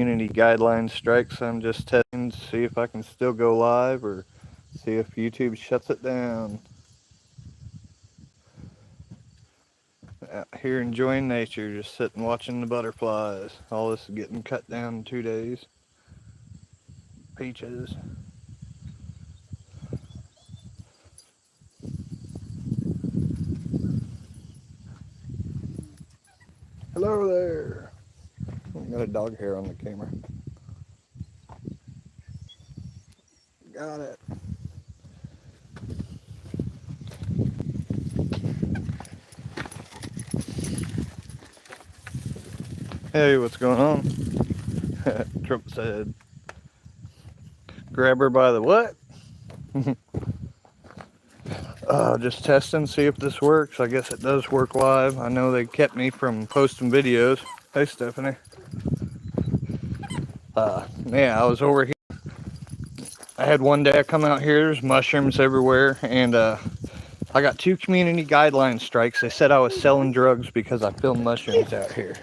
community guideline strikes. I'm just testing to see if I can still go live or see if YouTube shuts it down. Out here enjoying nature, just sitting watching the butterflies. All this is getting cut down in 2 days. Peaches. Hello there. Got a dog hair on the camera. Got it. Hey, what's going on? Trump said, grab her by the what? Just testing, see if this works. I guess it does work live. I know they kept me from posting videos. Hey, Stephanie. Yeah, I was over here. I had one day I come out here, there's mushrooms everywhere, and I got 2 community guideline strikes. They said I was selling drugs because I filmed mushrooms out here.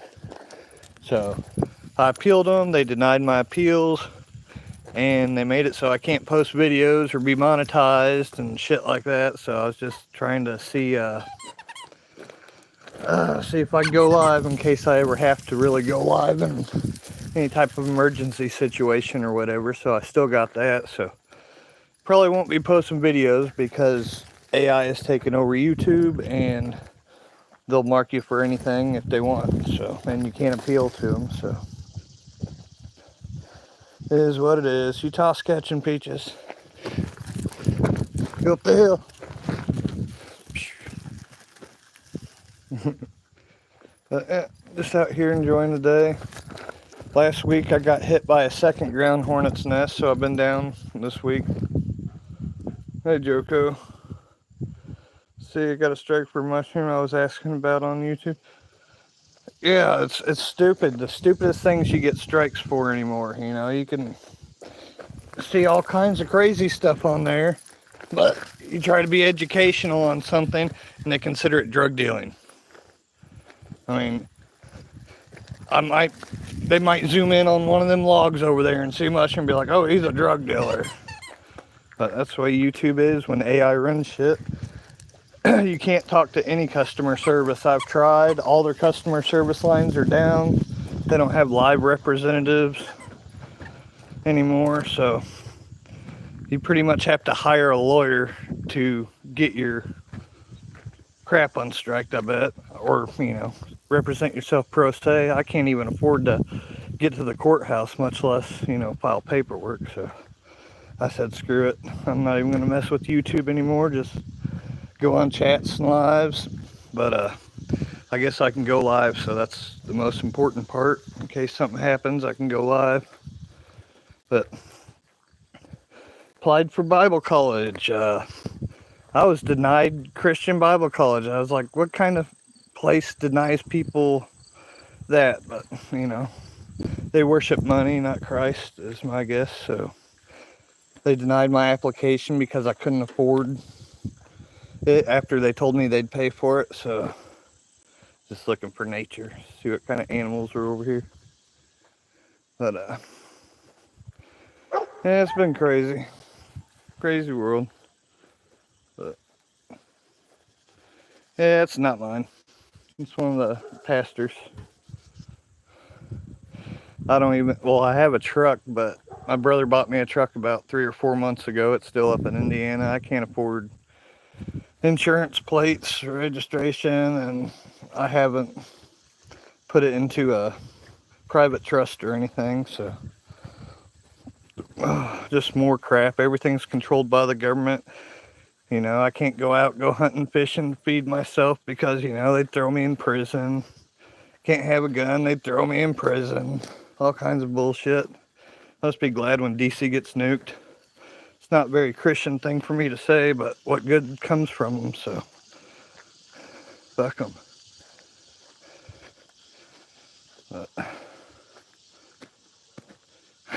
So I appealed them, they denied my appeals, and they made it so I can't post videos or be monetized and shit like that. So I was just trying to see if I can go live in case I ever have to really go live in any type of emergency situation or whatever. So I still got that. So probably won't be posting videos because AI is taking over YouTube and they'll mark you for anything if they want. So, and you can't appeal to them. So it is what it is. You toss catching peaches. Go up the hill. Just out here enjoying the day. Last week I got hit by a second ground hornet's nest, so I've been down this week. Hey Joko. See, I got a strike for mushroom I was asking about on YouTube. Yeah, it's stupid. The stupidest things you get strikes for anymore. You know, you can see all kinds of crazy stuff on there, but you try to be educational on something and they consider it drug dealing. I mean, they might zoom in on one of them logs over there and see mushroom and be like, oh, he's a drug dealer. But that's the way YouTube is when AI runs shit. You can't talk to any customer service. I've tried. All their customer service lines are down. They don't have live representatives anymore. So you pretty much have to hire a lawyer to get your crap unstriked, I bet. Or, you know, represent yourself pro se. I can't even afford to get to the courthouse, much less, you know, file paperwork. So I said, screw it. I'm not even going to mess with YouTube anymore. Just go on chats and lives. But I guess I can go live, so that's the most important part. In case something happens, I can go live. But applied for Bible college. I was denied Christian Bible college. I was like, what kind of place denies people that? But, you know, they worship money, not Christ, is my guess. So they denied my application because I couldn't afford it after they told me they'd pay for it. So just looking for nature, see what kind of animals are over here. But yeah, it's been crazy world. But yeah, it's not mine. It's one of the pastors. I don't even, well, I have a truck, but my brother bought me a truck about 3 or 4 months ago. It's still up in Indiana. I can't afford insurance plates, registration, and I haven't put it into a private trust or anything. So just more crap. Everything's controlled by the government. You know, I can't go out, go hunting, fishing, feed myself because, you know, they'd throw me in prison. Can't have a gun, they'd throw me in prison. All kinds of bullshit. Must be glad when DC gets nuked. It's not a very Christian thing for me to say, but what good comes from them, so fuck them.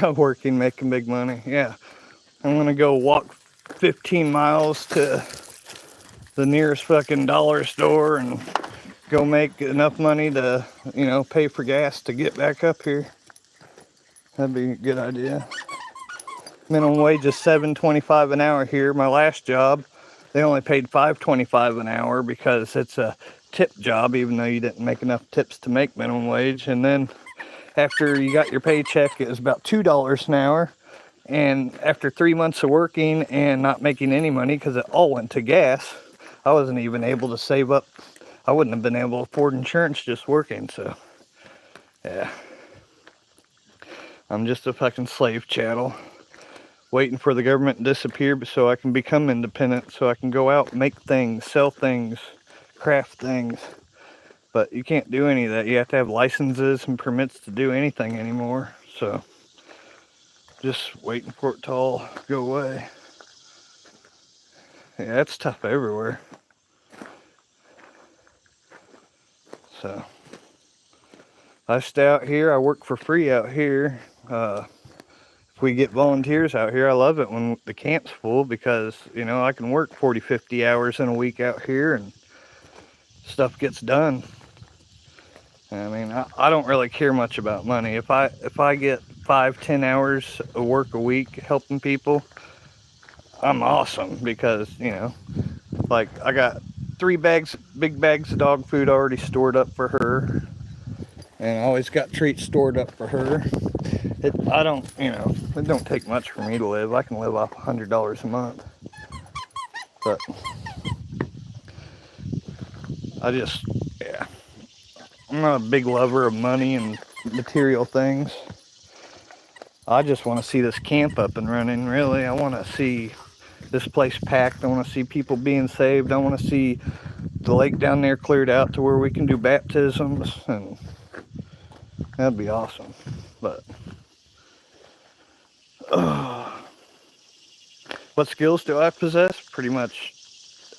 I'm working, making big money. Yeah, I'm gonna go walk 15 miles to the nearest fucking dollar store and go make enough money to, you know, pay for gas to get back up here. That'd be a good idea. Minimum wage is $7.25 an hour here. My last job, they only paid $5.25 an hour because it's a tip job, even though you didn't make enough tips to make minimum wage. And then after you got your paycheck, it was about $2 an hour. And after 3 months of working and not making any money because it all went to gas, I wasn't even able to save up. I wouldn't have been able to afford insurance just working. So, yeah. I'm just a fucking slave chattel, waiting for the government to disappear so I can become independent, so I can go out, make things, sell things, craft things. But you can't do any of that. You have to have licenses and permits to do anything anymore. So just waiting for it to all go away. Yeah, it's tough everywhere. So I stay out here. I work for free out here. If we get volunteers out here, I love it when the camp's full because, you know, I can work 40, 50 hours in a week out here and stuff gets done. I mean, I don't really care much about money. If I get 5-10 hours of work a week helping people, I'm awesome because, you know, like I got 3 big bags of dog food already stored up for her, and I always got treats stored up for her. I don't, you know, it don't take much for me to live. I can live off $100 a month, but yeah, I'm not a big lover of money and material things. I just want to see this camp up and running, really. I want to see this place packed. I want to see people being saved. I want to see the lake down there cleared out to where we can do baptisms, and that'd be awesome. But what skills do I possess? Pretty much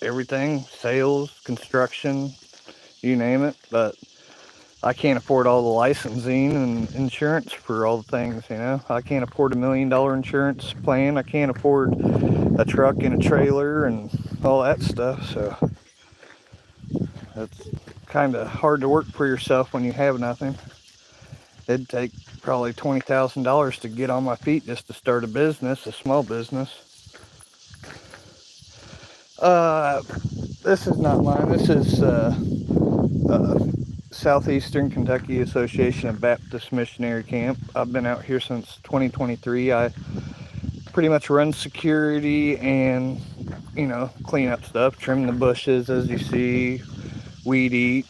everything. Sales, construction, you name it. But I can't afford all the licensing and insurance for all the things, you know. I can't afford $1 million insurance plan. I can't afford a truck and a trailer and all that stuff. So it's kind of hard to work for yourself when you have nothing. It'd take probably $20,000 to get on my feet just to start a business, a small business. This is not mine. This is Southeastern Kentucky Association of Baptist Missionary Camp. I've been out here since 2023. I pretty much run security and, you know, clean up stuff, trim the bushes as you see, weed eat.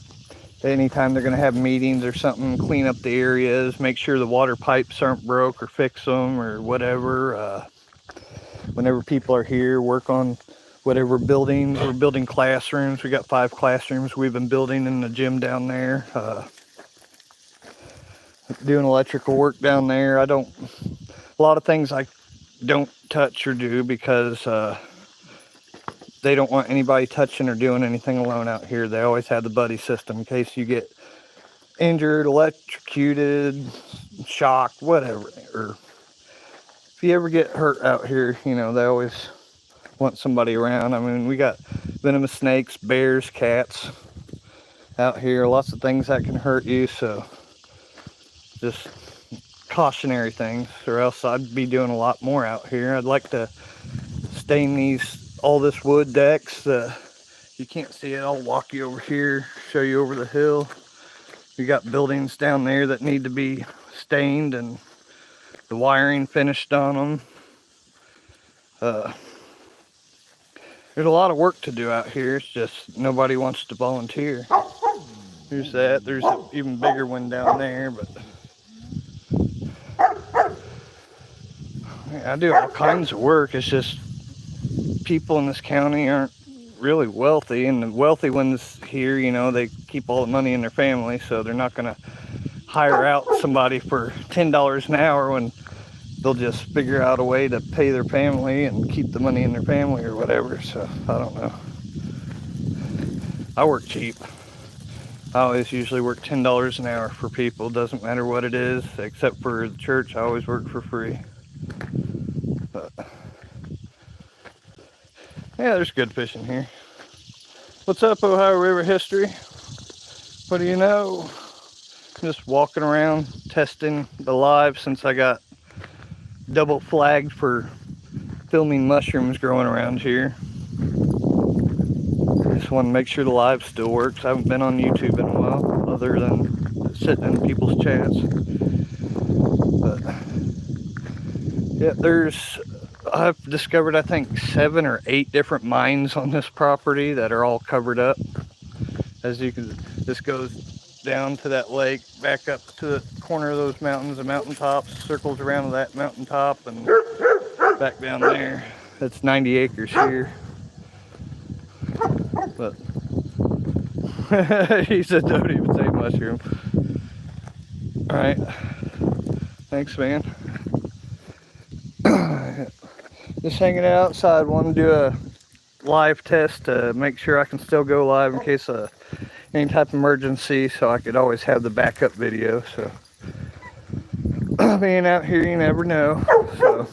Anytime they're going to have meetings or something, clean up the areas, make sure the water pipes aren't broke or fix them or whatever. Whenever people are here, work on whatever buildings. We're building classrooms. We got 5 classrooms we've been building in the gym down there. Doing electrical work down there. A lot of things I don't touch or do because they don't want anybody touching or doing anything alone out here. They always have the buddy system in case you get injured, electrocuted, shocked, whatever. Or if you ever get hurt out here, you know, they always want somebody around. I mean, we got venomous snakes, bears, cats out here. Lots of things that can hurt you. So just cautionary things, or else I'd be doing a lot more out here. I'd like to stain all this wood decks. You can't see it. I'll walk you over here, show you over the hill. We got buildings down there that need to be stained and the wiring finished on them. There's a lot of work to do out here. It's just nobody wants to volunteer. There's that. There's an even bigger one down there, but I do all kinds of work. It's just people in this county aren't really wealthy, and the wealthy ones here, you know, they keep all the money in their family, so they're not going to hire out somebody for $10 an hour when they'll just figure out a way to pay their family and keep the money in their family or whatever. So I don't know. I work cheap. I always usually work $10 an hour for people. Doesn't matter what it is, except for the church. I always work for free. But yeah, there's good fishing here. What's up, Ohio River history? What do you know? just walking around testing the live since I got double flagged for filming mushrooms growing around here. Just want to make sure the live still works. I haven't been on YouTube in a while, other than sitting in people's chats. But yeah, I've discovered I think 7 or 8 different mines on this property that are all covered up. As you can, this goes down to that lake, back up to the corner of those mountains, the mountaintops, circles around to that mountaintop, and back down there. That's 90 acres here. But he said don't even say mushroom. Alright. Thanks, man. Just hanging out outside. Want to do a live test to make sure I can still go live in case of any type of emergency, so I could always have the backup video. So being out here, you never know. So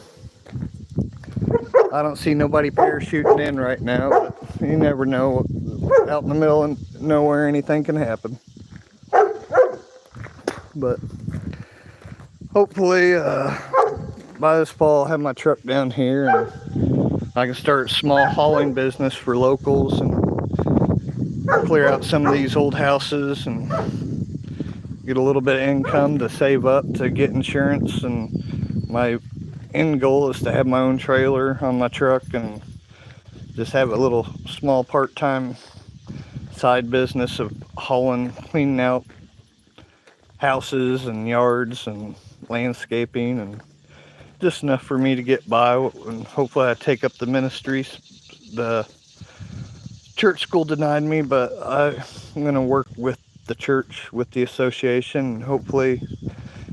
I don't see nobody parachuting in right now, but you never know. Out in the middle of nowhere, anything can happen. But hopefully by this fall I'll have my truck down here and I can start a small hauling business for locals and clear out some of these old houses and get a little bit of income to save up to get insurance. And my end goal is to have my own trailer on my truck and just have a little small part-time side business of hauling, cleaning out houses and yards and landscaping, and just enough for me to get by. And hopefully I take up the ministries. The church school denied me, but I'm going to work with the church, with the association, and hopefully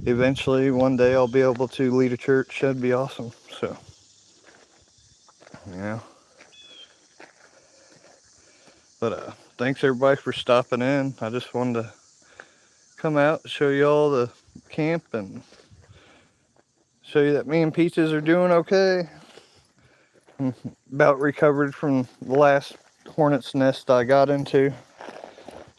eventually one day I'll be able to lead a church. That'd be awesome. So yeah, but thanks everybody for stopping in. I just wanted to come out, show you all the camp, and show you that me and Peaches are doing okay. I'm about recovered from the last hornet's nest I got into.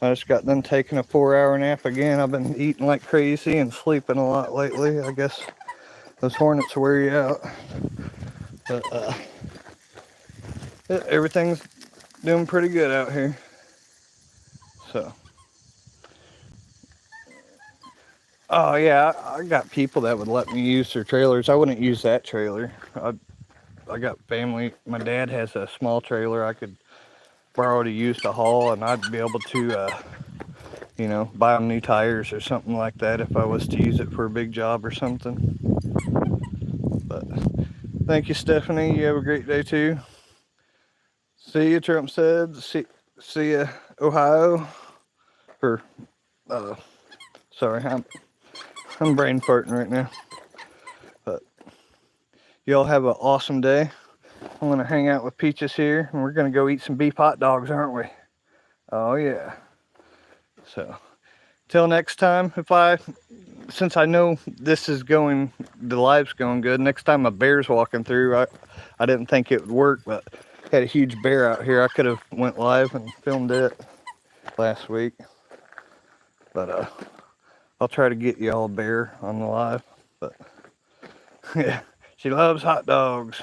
I just got done taking a 4-hour nap again. I've been eating like crazy and sleeping a lot lately. I guess those hornets wear you out. But everything's doing pretty good out here. So oh yeah, I got people that would let me use their trailers. I wouldn't use that trailer. I got family. My dad has a small trailer I could borrow to use to haul, and I'd be able to you know, buy them new tires or something like that if I was to use it for a big job or something. But thank you, Stephanie. You have a great day too. See you, Trump said. See you, Ohio. Or sorry, I'm brain farting right now. But y'all have an awesome day. I'm gonna hang out with Peaches here, and we're gonna go eat some beef hot dogs, aren't we? Oh yeah. So till next time, since I know this is going, the live's going good, next time a bear's walking through, I didn't think it would work, but had a huge bear out here. I could have went live and filmed it last week, but I'll try to get y'all a bear on the live. But yeah, she loves hot dogs.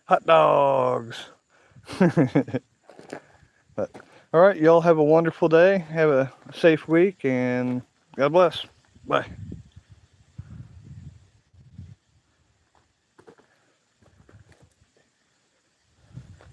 Hot dogs. But all right, y'all have a wonderful day. Have a safe week, and God bless. Bye.